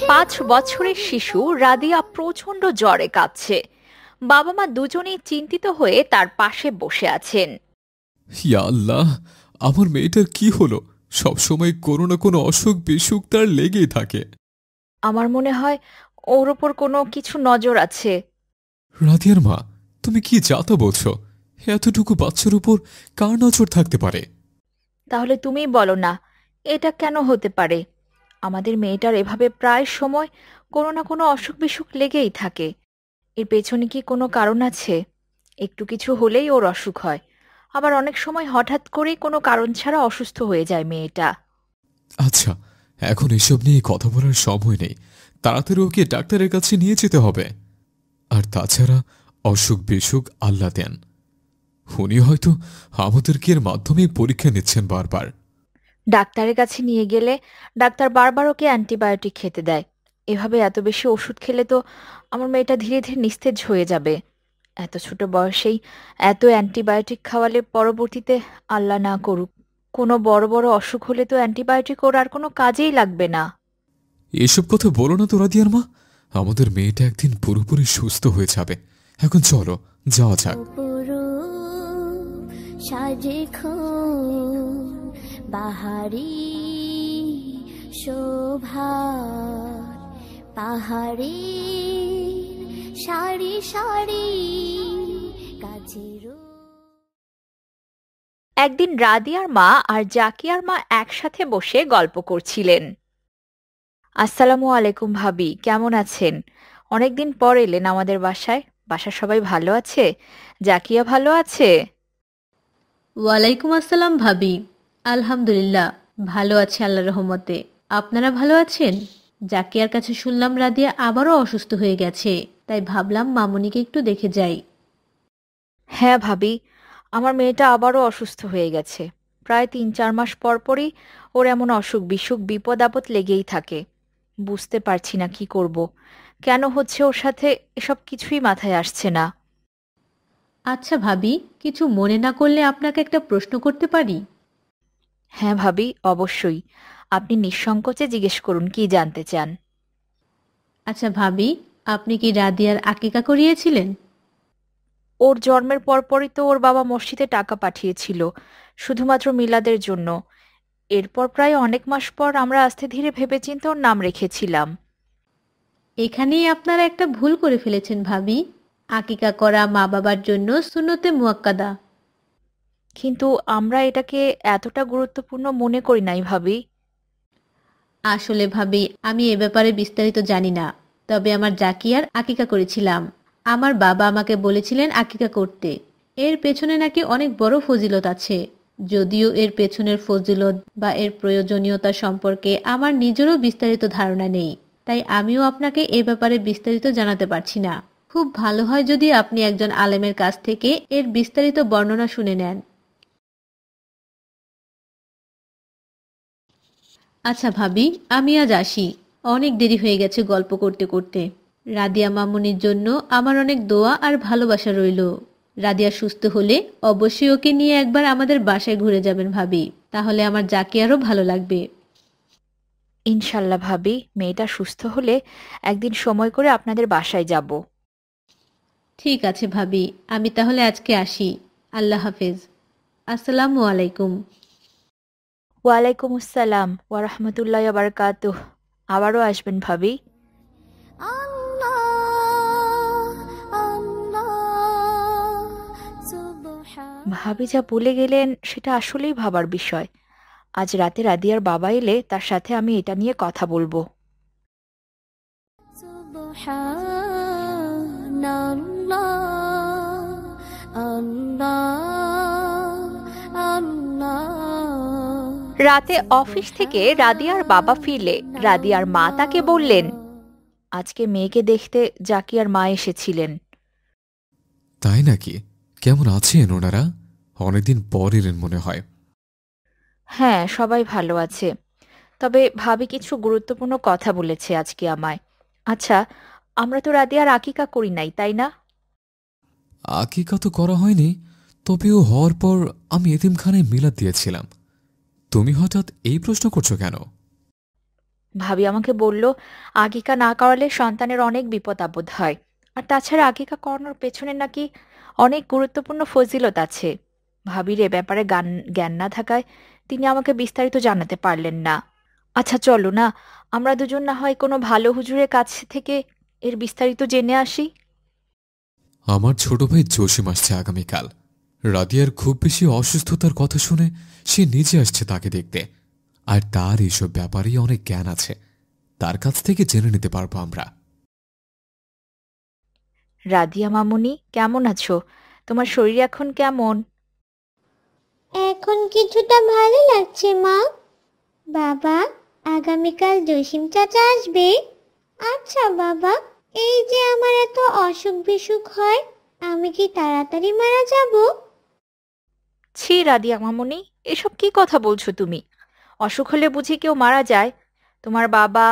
5 বছরের শিশু রাদিয়া প্রচন্ড জ্বরে কাঁপছে। বাবা মা দুজনেই চিন্তিত হয়ে তার পাশে বসে আছেন। ইয়া আল্লাহ, আমার মেয়েটার কি হলো? সবসময় কোনো না কোনো অসুখ বিসুখ তার লেগেই থাকে। আমার মনে হয় ওর ওপর কোনো কিছু নজর আছে। রাদিয়ার মা, তুমি কি যাতা বলছো? এতটুকু বাচ্চার উপর কার নজর থাকতে পারে? তাহলে তুমিই বলো না, এটা কেন হতে পারে? আমাদের মেয়েটার এভাবে প্রায় সময় কোনো না কোনো অসুখ বিসুখ লেগেই থাকে। এর পেছনে কি কোনো কারণ আছে? একটু কিছু হলেই ওর অসুখ হয়, আবার অনেক সময় হঠাৎ করেই কোনো কারণ ছাড়া অসুস্থ হয়ে যায় মেয়েটা। আচ্ছা, এখন এসব নিয়ে কথা বলার সময় নেই। তাড়াতাড়ি ওকে ডাক্তারের কাছে নিয়ে যেতে হবে। আর তাছাড়া অসুখ বিসুখ আল্লাহ দেন। উনি হয়তো আমাদেরকে এর মাধ্যমেই পরীক্ষা নিচ্ছেন বারবার। ডাক্তারের কাছে নিয়ে গেলে ডাক্তার বারবার ওকে অ্যান্টিবায়োটিক খেতে দেয়। এভাবে এত বেশি ওষুধ খেলে তো আমার মেয়েটা ধীরে ধীরে নিস্তেজ হয়ে যাবে। এত ছোট বয়সেই এত অ্যান্টিবায়োটিক খাওয়ালে পরবর্তীতে আল্লাহ না করুক কোনো বড় বড় অসুখ হলে তো অ্যান্টিবায়োটিক ওর আর কোনো কাজেই লাগবে না। এসব কথা বলো না তো রাদিয়ার মা। আমাদের মেয়েটা একদিন পুরোপুরি সুস্থ হয়ে যাবে। এখন চলো, যাওয়া যাক। বাহারি শোভা পাহাড়ি সারি সারি কাছের। একদিন রাদিয়ার মা আর জাকিয়ার মা একসাথে বসে গল্প করছিলেন। আসসালামু আলাইকুম ভাবি, কেমন আছেন? অনেকদিন পর এলেন আমাদের বাসায়। বাসার সবাই ভালো আছে? জাকিয়া ভালো আছে? ওয়ালাইকুম আসসালাম ভাবি, আলহামদুলিল্লাহ ভালো আছে আল্লাহর রহমতে। আপনারা ভালো আছেন? জাকিয়ার কাছে শুনলাম রাদিয়া আবারও অসুস্থ হয়ে গেছে, তাই ভাবলাম মামুনিকে একটু দেখে যাই। হ্যাঁ ভাবি, আমার মেয়েটা আবারও অসুস্থ হয়ে গেছে। প্রায় 3-4 মাস পর পরই ওর এমন অসুখ বিসুখ বিপদ আপদ লেগেই থাকে। বুঝতে পারছি না কি করব। কেন হচ্ছে ওর সাথে, এসব কিছুই মাথায় আসছে না। আচ্ছা ভাবি, কিছু মনে না করলে আপনাকে একটা প্রশ্ন করতে পারি? হ্যাঁ ভাবি, অবশ্যই। আপনি নিঃসংকোচে জিজ্ঞেস করুন, কি জানতে চান। আচ্ছা ভাবি, আপনি কি রাদিয়ার আকিকা করিয়েছিলেন? ওর জন্মের পরপরই তো ওর বাবা মসজিদে টাকা পাঠিয়েছিল, শুধুমাত্র মিলাদের জন্য। এরপর প্রায় অনেক মাস পর আমরা আস্তে ধীরে ভেবেচিন্তে ওর নাম রেখেছিলাম। এখানেই আপনারা একটা ভুল করে ফেলেছেন ভাবি। আকিকা করা মা বাবার জন্য সুন্নতে মুয়াক্কাদা। কিন্তু আমরা এটাকে এতটা গুরুত্বপূর্ণ মনে করি নাই ভাবি। আসলে ভাবি, আমি এ ব্যাপারে বিস্তারিত জানি না, তবে আমার জাকিয়ার আকিকা করেছিলাম। আমার বাবা আমাকে বলেছিলেন আকিকা করতে। এর পেছনে নাকি অনেক বড় ফজিলত আছে। যদিও এর পেছনের ফজিলত বা এর প্রয়োজনীয়তা সম্পর্কে আমার নিজেরও বিস্তারিত ধারণা নেই, তাই আমিও আপনাকে এ ব্যাপারে বিস্তারিত জানাতে পারছি না। খুব ভালো হয় যদি আপনি একজন আলেমের কাছ থেকে এর বিস্তারিত বর্ণনা শুনে নেন। আচ্ছা ভাবি, আমি আজ আসি। অনেক দেরি হয়ে গেছে গল্প করতে করতে। রাদিয়া মামুনির জন্য আমার অনেক দোয়া আর ভালোবাসা রইল। রাদিয়া সুস্থ হলে অবশ্যই ওকে নিয়ে একবার আমাদের বাসায় ঘুরে যাবেন ভাবি, তাহলে আমার জাকিয়ারও ভালো লাগবে। ইনশাল্লাহ ভাবি, মেয়েটা সুস্থ হলে একদিন সময় করে আপনাদের বাসায় যাব। ঠিক আছে ভাবি, আমি তাহলে আজকে আসি। আল্লাহ হাফেজ। আসসালামু আলাইকুম। ওয়ালাইকুম আসসালাম ওয়া রাহমাতুল্লাহি ওয়া বারাকাতুহু। আবারও আসবেন ভাবি। ভাবি যা বলে গেলেন সেটা আসলেই ভাবার বিষয়। আজ রাতে রাদিয়ার বাবা এলে তার সাথে আমি এটা নিয়ে কথা বলবো। রাতে অফিস থেকে রাদিয়ার বাবা ফিরলে রাদিয়ার মা তাকে বললেন, আজকে মেয়েকে দেখতে জাকিয়ার মা এসেছিলেন। তাই নাকি? কেমন আছেন ওনারা? অনেকদিন পর এলেন মনে হয়। হ্যাঁ, সবাই ভালো আছে। তবে ভাবি কিছু গুরুত্বপূর্ণ কথা বলেছে আজকে আমায়। আচ্ছা, আমরা তো রাদিয়ার আকিকা করি নাই, তাই না? আকিকা তো করা হয়নি, তবে ও হওয়ার পর আমি এতিমখানায় মিলাদ দিয়েছিলাম। তুমি হঠাৎ এই প্রশ্ন করছো কেন? ভাবি আমাকে বলল আকিকা না করালে সন্তানের অনেক বিপদ আপদ হয়, আর তাছাড়া আকিকা করানোর পেছনে নাকি অনেক গুরুত্বপূর্ণ ফজিলত আছে। ভাবির এ ব্যাপারে জ্ঞান না থাকায় তিনি আমাকে বিস্তারিত জানাতে পারলেন না। আচ্ছা চলো না, আমরা দুজন না হয় কোনো ভালো হুজুরের কাছ থেকে এর বিস্তারিত জেনে আসি। আমার ছোট ভাই জসিম আসছে আগামীকাল। রাদিয়ার খুব বেশি অসুস্থতার কথা শুনে সে নিজে আসছে তাকে দেখতে, আর তার এসব ব্যাপারেই অনেক জ্ঞান আছে, তার কাছ থেকে জেনে নিতে পারবো আমরা। রাদিয়া মামুনি, কেমন আছো? তোমার শরীর এখন কেমন? এখন কিছুটা ভালো লাগছে মা। বাবা, আগামীকাল জসিম চাচা আসবে? আচ্ছা বাবা, এই যে আমার এত অসুখ বিসুখ হয়, আমি কি তাড়াতাড়ি মারা যাব? ছি রাদিয়া মামুনি, এসব কি কথা বলছো তুমি? অসুখ হলে বুঝি কেউ মারা যায়? তোমার বাবা,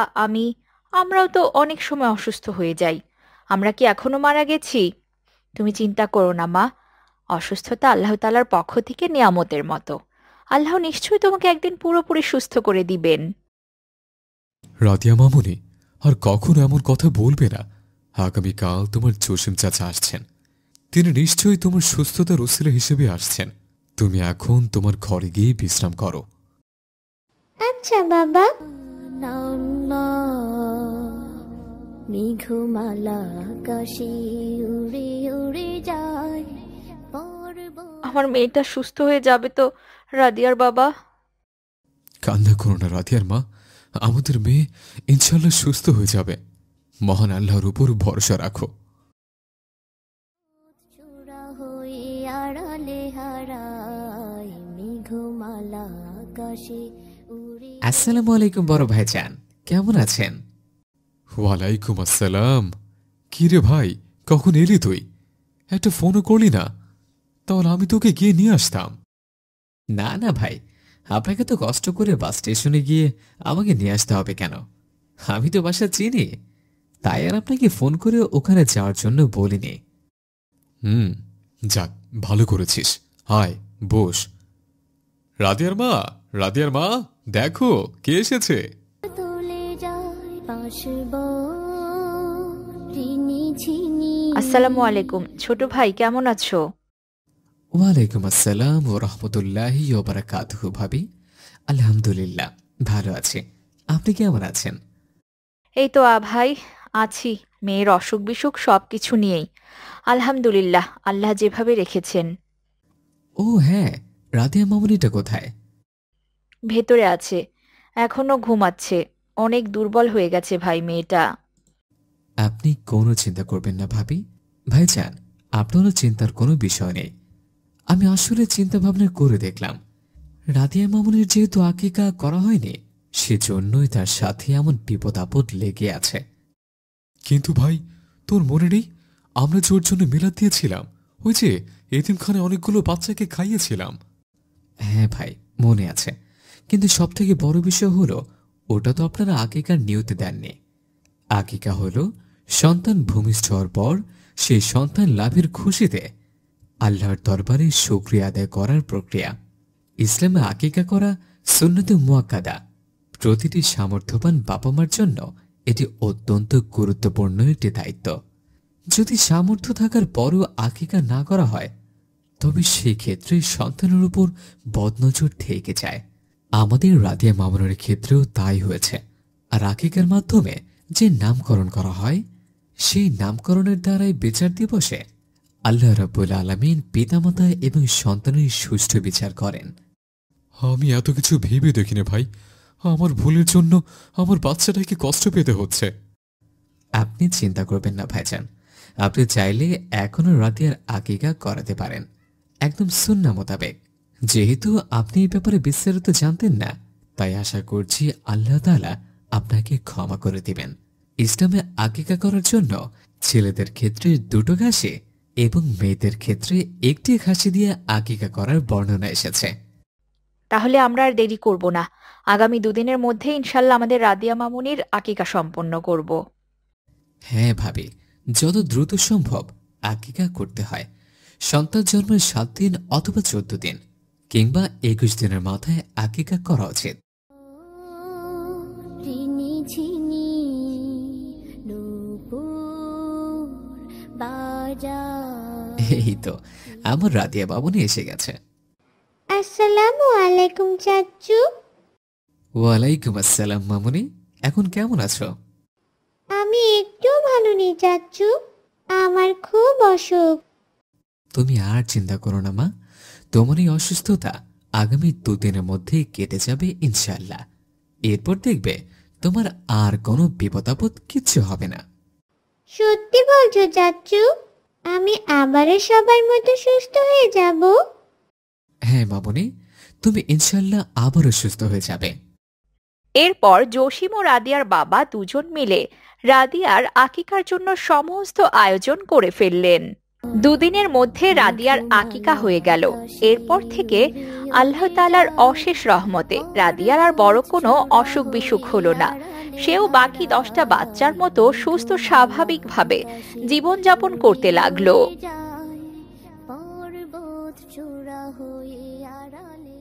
আমরাও তো অনেক সময় অসুস্থ হয়ে যাই। আমরা কি এখনো মারা গেছি? তুমি চিন্তা করো না মা, অসুস্থতা আল্লাহ তাআলার পক্ষ থেকে নিয়ামতের মতো। আল্লাহ নিশ্চয়ই তোমাকে একদিন পুরোপুরি সুস্থ করে দিবেন। রাদিয়া মামুনি, আর কখনো এমন কথা বলবে না। আগামীকাল তোমার জসিম চাচা আসছেন, তিনি নিশ্চয়ই তোমার সুস্থতার উসিলা হিসেবে আসছেন। তুমি এখন তোমার ঘরে গিয়ে বিশ্রাম করো। আচ্ছা বাবা। মেঘমালা আকাশে উড়ে উড়ে যায়। আমার মেয়েটা সুস্থ হয়ে যাবে তো রাদিয়ার বাবা? কান্না করো না রাদিয়ার মা, আমাদের মেয়ে ইনশাল্লাহ সুস্থ হয়ে যাবে। মহান আল্লাহর উপর ভরসা রাখো। চূড়া হয়ে আড়ালে হারায়, মেঘমালা আকাশে উড়ে। আসসালামু আলাইকুম বড় ভাইজান, কেমন আছেন? ওয়ালাইকুম আসসালাম। কি রে ভাই, কখন এলি তুই? একটা ফোনও করলি না, তাহলে আমি তোকে গিয়ে নিয়ে আসতাম। না না ভাই, আপনাকে তো কষ্ট করে বাস স্টেশনে গিয়ে আমাকে নিয়ে আসতে হবে কেন? আমি তো বাসা চিনি, তাই আর আপনাকে ফোন করে ওখানে যাওয়ার জন্য বলিনি। যাক, ভালো করেছিস। আয়, বস। রাদিয়ার মা, রাদিয়ার মা, দেখো কে এসেছে। তুলে যায় বাঁশবরিণী ঝিনি। আসসালামু আলাইকুম ছোট ভাই, কেমন আছো? ওয়ালাইকুম আসসালাম ও রহমতুল্লাহি ওয়া বারাকাতুহু। ভাবি, আলহামদুলিল্লাহ ভালো আছি, আপনি কেমন আছেন? এই তো ভাই, আছি। মেয়ের অসুখ বিসুখ সব কিছু নিয়েই আলহামদুলিল্লাহ, আল্লাহ যেভাবে রেখেছেন। ও হ্যাঁ, রাদিয়া মামুনিটা কোথায়? ভেতরে আছে, এখনো ঘুমাচ্ছে। অনেক দুর্বল হয়ে গেছে ভাই মেয়েটা। আপনি কোনো চিন্তা করবেন না ভাবি। ভাইজান, আপনারও চিন্তার কোনো বিষয় নেই। আমি আসলে চিন্তা ভাবনা করে দেখলাম, রাদিয়া মামুনির যেহেতু আকিকা করা হয়নি, সেজন্যই তার সাথে এমন বিপদ আপদ লেগে আছে। কিন্তু ভাই, তোর মনে নেই আমরা যে ওর জন্য মিলাদ দিয়েছিলাম? ওই যে এতিমখানে অনেকগুলো বাচ্চাকে খাইয়েছিলাম। হ্যাঁ ভাই, মনে আছে, কিন্তু সবথেকে বড় বিষয় হলো ওটা তো আপনারা আকিকার নিয়তে দেননি। আকিকা হলো সন্তান ভূমিষ্ঠ হওয়ার পর সেই সন্তান লাভের খুশিতে আল্লাহর দরবারে শুকরিয়া আদায় করার প্রক্রিয়া। ইসলামে আকিকা করা সুন্নতে মুআক্কাদা। প্রতিটি সামর্থ্যবান বাবা মার জন্য এটি অত্যন্ত গুরুত্বপূর্ণ একটি দায়িত্ব। যদি সামর্থ্য থাকার পরও আকিকা না করা হয়, তবে সেই ক্ষেত্রে সন্তানের উপর বদনজর থেকে যায়। আমাদের রাদিয়া মামুনের ক্ষেত্রেও তাই হয়েছে। আর আকিকার মাধ্যমে যে নামকরণ করা হয়, সেই নামকরণের দ্বারাই বিচার দিবসে আল্লাহ রাব্বুল আলামিন পিতামাতা এবং সন্তানের সুষ্ঠু বিচার করেন। আমি এত কিছু ভেবে দেখিনি ভাই, আমার ভুলের জন্য আমার বাচ্চাটাকে কষ্ট পেতে হচ্ছে। আপনি চিন্তা করবেন না ভাইজান, আপনি চাইলে এখনো রাদিয়ার আকিকা করাতে পারেন, একদম সুন্নাহ মোতাবেক। যেহেতু আপনি এই ব্যাপারে বিস্তারিত জানতেন না, তাই আশা করছি আল্লাহ তাআলা আপনাকে ক্ষমা করে দিবেন। ইসলামে আকিকা করার জন্য ছেলেদের ক্ষেত্রে 2টো ঘাসে এবং মেয়েদের ক্ষেত্রে 1টি ঘাসি দিয়ে আকিকা করার বর্ণনা এসেছে। তাহলে আমরা আর দেরি করব না, আগামী 2 দিনের মধ্যে ইনশাল্লাহ আমাদের রাদিয়া মামুনির আকিকা সম্পন্ন করব। হ্যাঁ ভাবি, যত দ্রুত সম্ভব আকিকা করতে হয়। সন্তান জন্মের 7 দিন অথবা 14 দিন কিংবা 21 দিনের মাথায় আকিকা করা উচিত। ঋণী এই তো আমার রাদিয়া বাবুনি এসে গেছে। আসসালামু আলাইকুম চাচু। ওয়ালাইকুম আসসালাম মামুনি, এখন কেমন আছো? আমি একটু ভালো নেই চাচু, আমার খুব অসুখ। তুমি আর চিন্তা করো না মা, তোমার এই অসুস্থতা আগামী 2 দিনের মধ্যে কেটে যাবে ইনশাআল্লাহ। এরপর দেখবে তোমার আর কোনো বিপদ আপদ কিচ্ছু হবে না। সত্যি বলছো চাচু? আমি আবারও সবার মতো সুস্থ হয়ে যাব? হ্যাঁ মামুনি, তুমি ইনশাআল্লাহ আবারও সুস্থ হয়ে যাবে। এরপর জসিম ও রাদিয়ার বাবা দুজন মিলে রাদিয়ার আকিকার জন্য সমস্ত আয়োজন করে ফেললেন। 2 দিনের মধ্যে রাদিয়ার আকিকা হয়ে গেল। এরপর থেকে আল্লাহ তাআলার অশেষ রহমতে রাদিয়ার আর বড় কোনো অসুখ বিসুখ হলো না। সেও বাকি 10টা বাচ্চার মতো সুস্থ স্বাভাবিকভাবে জীবনযাপন করতে লাগলো। পর্বত চূড়া হয়ে আড়ালে